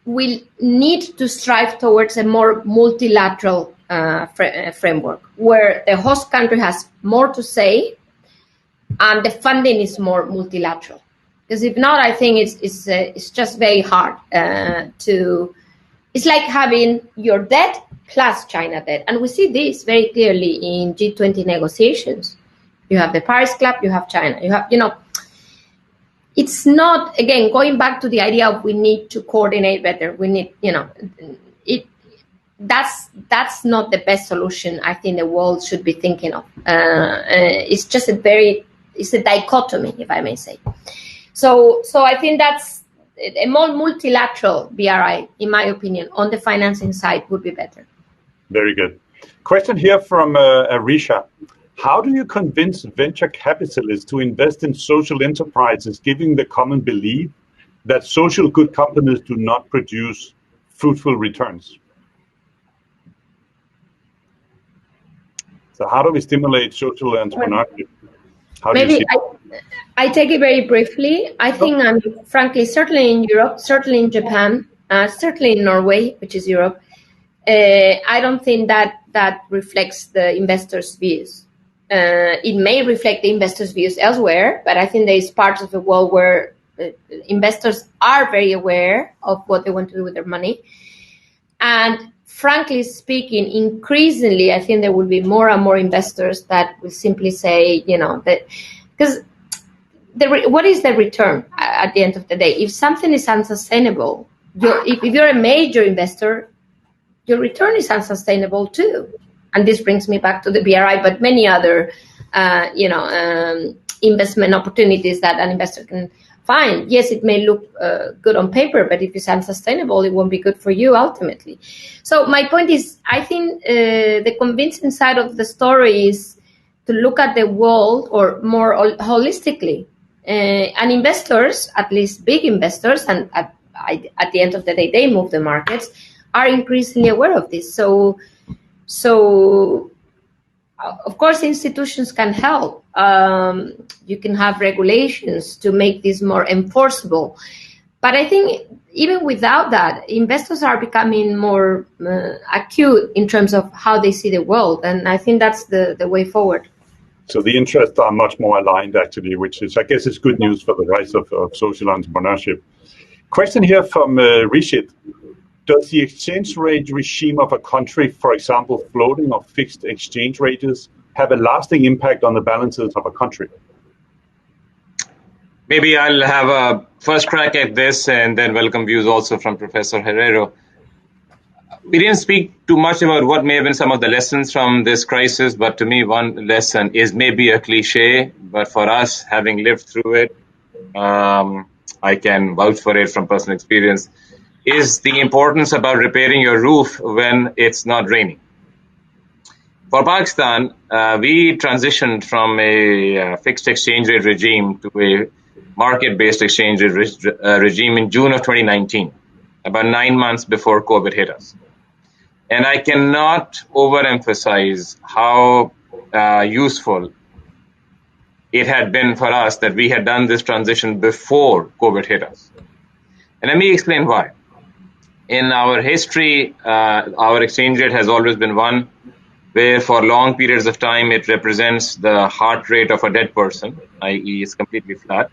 will need to strive towards a more multilateral framework where the host country has more to say and the funding is more multilateral. Because if not, I think it's just very hard to. It's like having your debt plus China debt, and we see this very clearly in G20 negotiations. You have the Paris Club, you have China, you have It's not, again, going back to the idea of we need to coordinate better. We need that's not the best solution. I think the world should be thinking of. It's just it's a dichotomy, if I may say. So I think that's a more multilateral BRI, in my opinion, on the financing side would be better. Very good. Question here from Arisha. How do you convince venture capitalists to invest in social enterprises, given the common belief that social good companies do not produce fruitful returns? So how do we stimulate social entrepreneurship? Maybe I take it very briefly. I think, frankly, certainly in Europe, certainly in Japan, certainly in Norway, which is Europe, I don't think that reflects the investors' views. It may reflect the investors' views elsewhere, but I think there is parts of the world where investors are very aware of what they want to do with their money. And frankly speaking, increasingly, I think there will be more and more investors that will simply say, that because what is the return at the end of the day? If something is unsustainable, if you're a major investor, your return is unsustainable too. And this brings me back to the BRI, but many other, investment opportunities that an investor can find. Yes, it may look good on paper, but if it's unsustainable, it won't be good for you ultimately. So my point is, I think the convincing side of the story is to look at the world or more holistically. And investors, at least big investors, and at the end of the day, they move the markets, are increasingly aware of this. So of course, institutions can help. You can have regulations to make this more enforceable. But I think even without that, investors are becoming more acute in terms of how they see the world. And I think that's the way forward. So the interests are much more aligned, actually, which is, I guess, is good news for the rise of social entrepreneurship. Question here from Rishit. Does the exchange rate regime of a country, for example, floating or fixed exchange rates, have a lasting impact on the balances of a country? Maybe I'll have a first crack at this and then welcome views also from Professor Herrero. We didn't speak too much about what may have been some of the lessons from this crisis, but to me, one lesson is maybe a cliche, but for us, having lived through it, I can vouch for it from personal experience, is the importance about repairing your roof when it's not raining. For Pakistan, we transitioned from a fixed exchange rate regime to a market-based exchange rate regime in June of 2019, about 9 months before COVID hit us. And I cannot overemphasize how useful it had been for us that we had done this transition before COVID hit us. And let me explain why. In our history, our exchange rate has always been one where for long periods of time it represents the heart rate of a dead person, i.e. it's completely flat.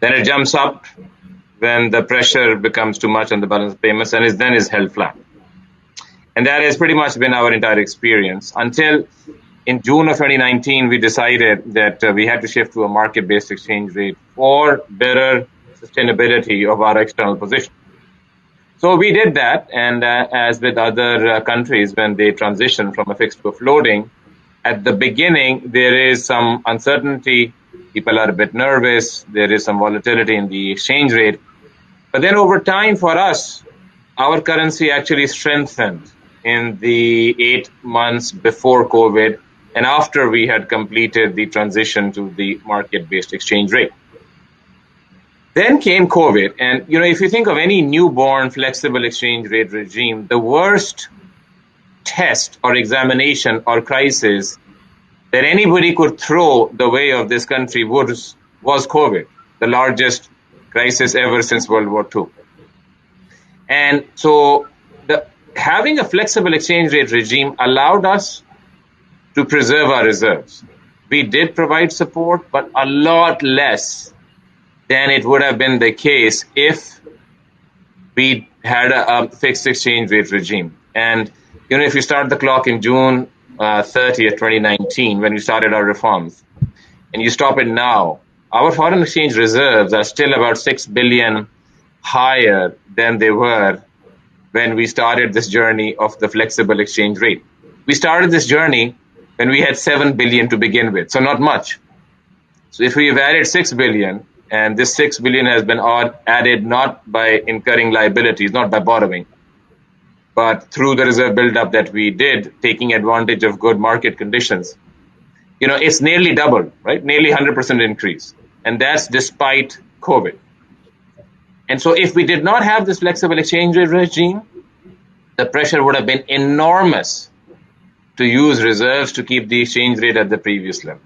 Then it jumps up when the pressure becomes too much on the balance of payments and then is held flat. And that has pretty much been our entire experience until in June of 2019, we decided that we had to shift to a market-based exchange rate for better sustainability of our external position. So we did that, and as with other countries, when they transition from a fixed to a floating, at the beginning, there is some uncertainty. People are a bit nervous. There is some volatility in the exchange rate. But then over time for us, our currency actually strengthened in the 8 months before COVID and after we had completed the transition to the market-based exchange rate. Then came COVID. And, if you think of any newborn flexible exchange rate regime, the worst test or examination or crisis that anybody could throw the way of this country was COVID, the largest crisis ever since World War II. And so having a flexible exchange rate regime allowed us to preserve our reserves. We did provide support, but a lot less than it would have been the case if we had a fixed exchange rate regime. And, if you start the clock in June 30th, 2019, when we started our reforms, and you stop it now, our foreign exchange reserves are still about 6 billion higher than they were when we started this journey of the flexible exchange rate. We started this journey when we had 7 billion to begin with, so not much. So if we've added 6 billion, and this 6 billion has been added not by incurring liabilities, not by borrowing, but through the reserve buildup that we did, taking advantage of good market conditions, it's nearly doubled, right? Nearly 100% increase. And that's despite COVID. And so if we did not have this flexible exchange rate regime, the pressure would have been enormous to use reserves to keep the exchange rate at the previous level.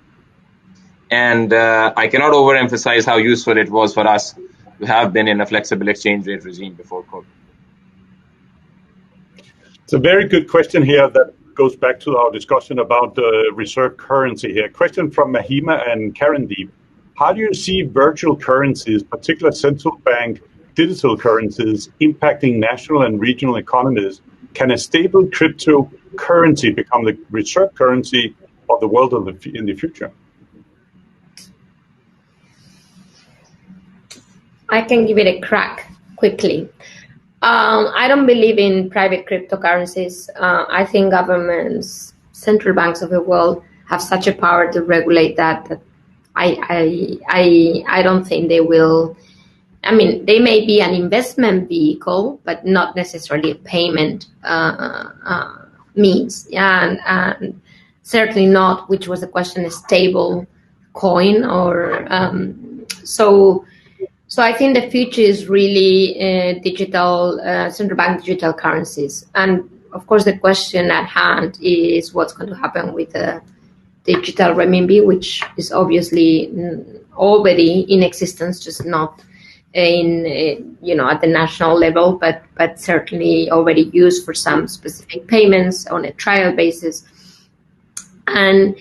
And I cannot overemphasize how useful it was for us to have been in a flexible exchange rate regime before COVID. It's a very good question here that goes back to our discussion about reserve currency here. Question from Mahima and Karandeep. How do you see virtual currencies, particularly central bank digital currencies, impacting national and regional economies? Can a stable cryptocurrency become the reserve currency of the world in the future? I can give it a crack quickly. I don't believe in private cryptocurrencies. I think governments, central banks of the world have such a power to regulate that I don't think they will. I mean, they may be an investment vehicle, but not necessarily a payment means. And certainly not, which was the question, a stable coin or So I think the future is really digital, central bank digital currencies. And of course, the question at hand is what's going to happen with the digital renminbi, which is obviously already in existence, just not at the national level, but certainly already used for some specific payments on a trial basis. And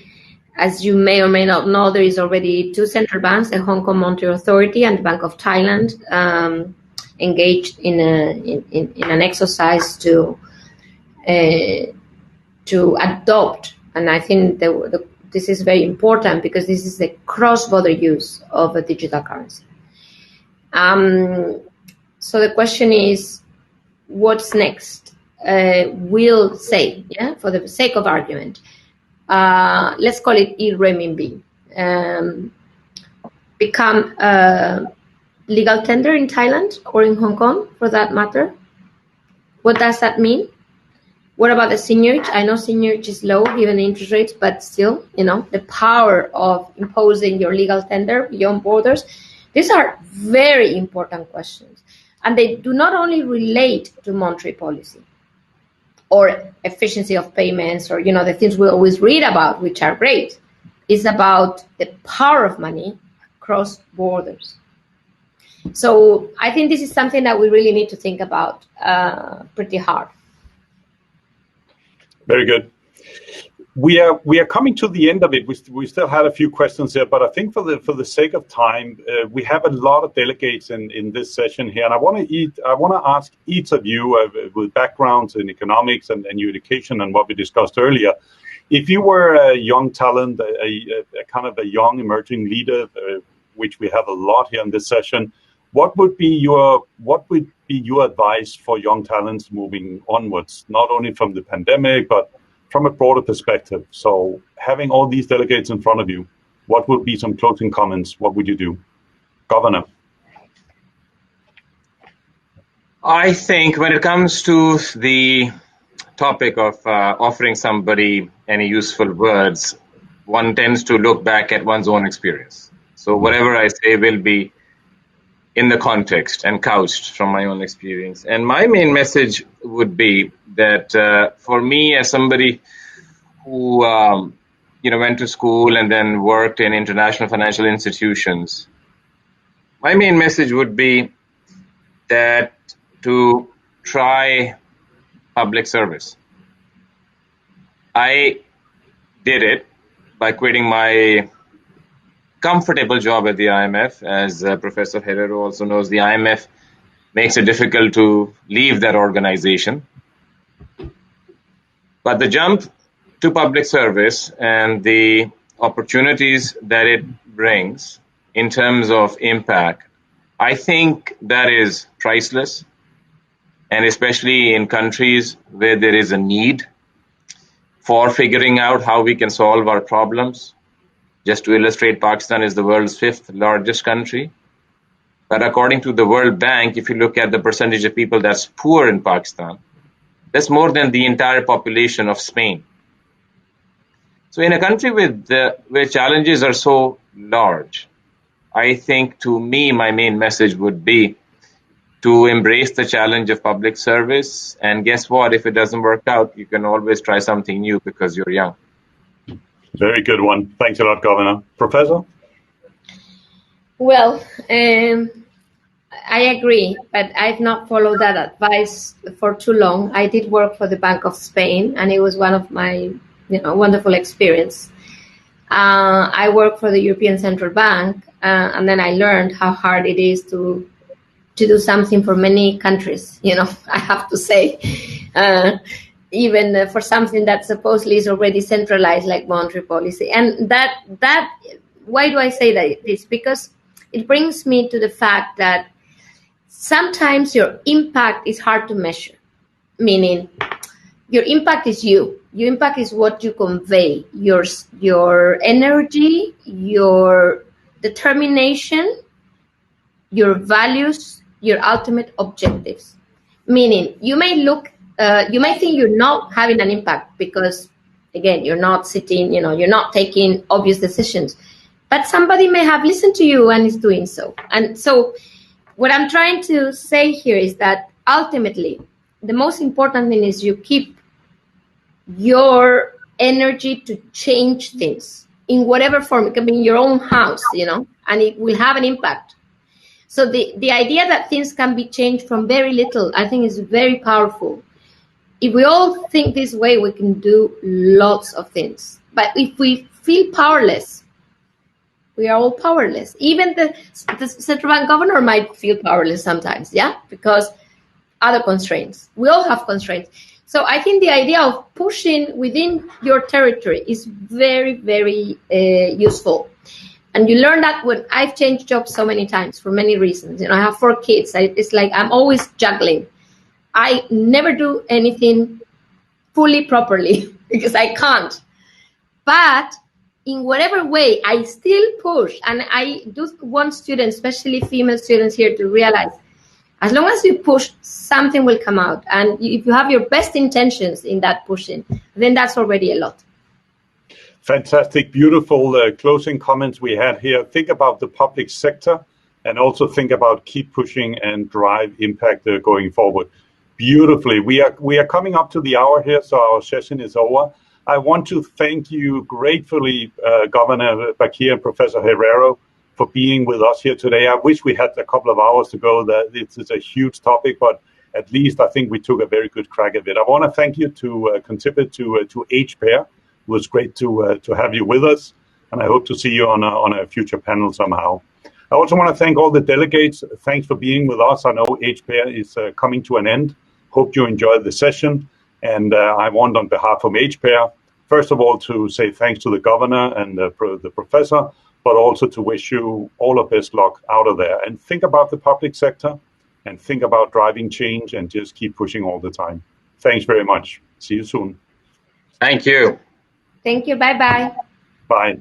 as you may or may not know, there is already two central banks, the Hong Kong Monetary Authority and the Bank of Thailand, engaged in an exercise to adopt. And I think this is very important because this is the cross-border use of a digital currency. So the question is, what's next? We'll say, for the sake of argument, let's call it e-renminbi, become a legal tender in Thailand or in Hong Kong, for that matter. What does that mean? What about the seigniorage? I know seigniorage is low given the interest rates, but still, the power of imposing your legal tender beyond borders. These are very important questions. And they do not only relate to monetary policy or efficiency of payments or, the things we always read about, which are great. It's about the power of money across borders. So I think this is something that we really need to think about pretty hard. Very good. We are coming to the end of it. We still had a few questions there, but I think for the sake of time, we have a lot of delegates in this session here, and I want to ask each of you with backgrounds in economics and education and what we discussed earlier, if you were a young talent, a kind of a young emerging leader, which we have a lot here in this session, what would be your advice for young talents moving onwards, not only from the pandemic, but from a broader perspective? So having all these delegates in front of you, what would be some closing comments? What would you do? Governor. I think when it comes to the topic of offering somebody any useful words, one tends to look back at one's own experience. So whatever I say will be in the context and couched from my own experience. And my main message would be that for me, as somebody who went to school and then worked in international financial institutions, my main message would be that to try public service. I did it by quitting my comfortable job at the IMF. As Professor Herrero also knows, the IMF makes it difficult to leave that organization. But the jump to public service and the opportunities that it brings in terms of impact, I think that is priceless. And especially in countries where there is a need for figuring out how we can solve our problems. Just to illustrate, Pakistan is the world's 5th largest country. But according to the World Bank, if you look at the percentage of people that's poor in Pakistan, that's more than the entire population of Spain. So in a country where challenges are so large, I think to me, my main message would be to embrace the challenge of public service. And guess what? If it doesn't work out, you can always try something new because you're young. Very good one. Thanks a lot, Governor. Professor? Well, I agree, but I've not followed that advice for too long. I did work for the Bank of Spain, and it was one of my wonderful experience. I worked for the European Central Bank, and then I learned how hard it is to do something for many countries. I have to say. Even for something that supposedly is already centralized, like monetary policy. And that why do I say that? It's because it brings me to the fact that sometimes your impact is hard to measure, meaning your impact is you. Your impact is what you convey, your energy, your determination, your values, your ultimate objectives. Meaning you may think you're not having an impact because, again, you're not sitting, you're not taking obvious decisions, but somebody may have listened to you and is doing so. And so what I'm trying to say here is that ultimately, the most important thing is you keep your energy to change things in whatever form. It can be in your own house, and it will have an impact. So the idea that things can be changed from very little, I think, is very powerful. If we all think this way, we can do lots of things. But if we feel powerless, we are all powerless. Even the central bank governor might feel powerless sometimes, yeah, because other constraints. We all have constraints. So I think the idea of pushing within your territory is very, very useful. And you learn that when I've changed jobs so many times for many reasons. I have 4 kids. It's like I'm always juggling. I never do anything fully properly because I can't. But in whatever way, I still push. And I do want students, especially female students here, to realize as long as you push, something will come out. And if you have your best intentions in that pushing, then that's already a lot. Fantastic, beautiful closing comments we had here. Think about the public sector and also think about keep pushing and drive impact going forward. Beautifully. We are coming up to the hour here, so our session is over. I want to thank you gratefully, Governor Bakir and Professor Herrero, for being with us here today. I wish we had a couple of hours to go. That this is a huge topic, but at least I think we took a very good crack at it. I want to thank you to contribute to HPAIR. It was great to have you with us, and I hope to see you on a future panel somehow. I also want to thank all the delegates. Thanks for being with us. I know HPAIR is coming to an end. Hope you enjoyed the session. And I want on behalf of HPAIR, first of all, to say thanks to the governor and the professor, but also to wish you all the best luck out of there. And think about the public sector and think about driving change and just keep pushing all the time. Thanks very much. See you soon. Thank you. Thank you. Bye-bye. Bye.